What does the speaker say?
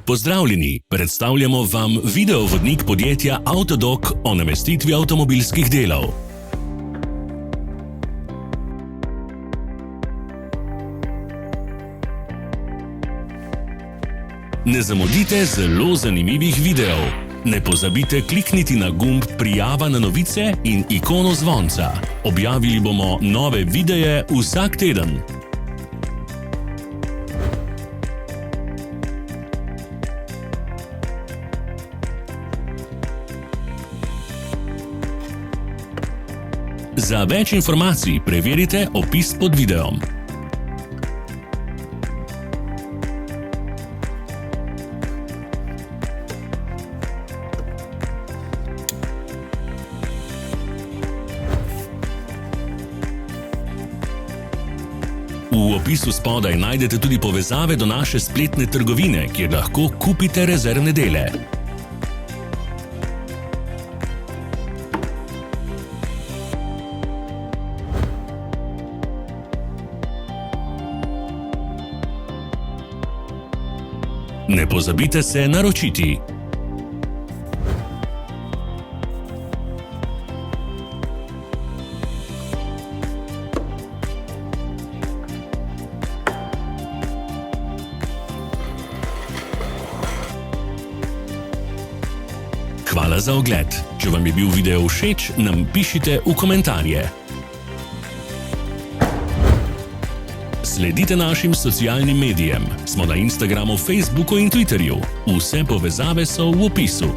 Pozdravljeni, predstavljamo vam videovodnik podjetja Autodoc o namestitvi avtomobilskih delov. Ne zamudite zelo zanimivih videov. Ne pozabite klikniti na gumb Prijava na novice in ikono zvonca. Objavili bomo nove videe vsak teden. Za več informacij preverite opis pod videom. V opisu spodaj najdete tudi povezave do naše spletne trgovine, kjer lahko kupite rezervne dele. Ne pozabite se naročiti. Hvala za ogled. Če vam je bil video všeč, nam pišite v komentarje. Sledite našim socialnim medijem. Smo na Instagramu, Facebooku in Twitterju. Vse povezave so v opisu.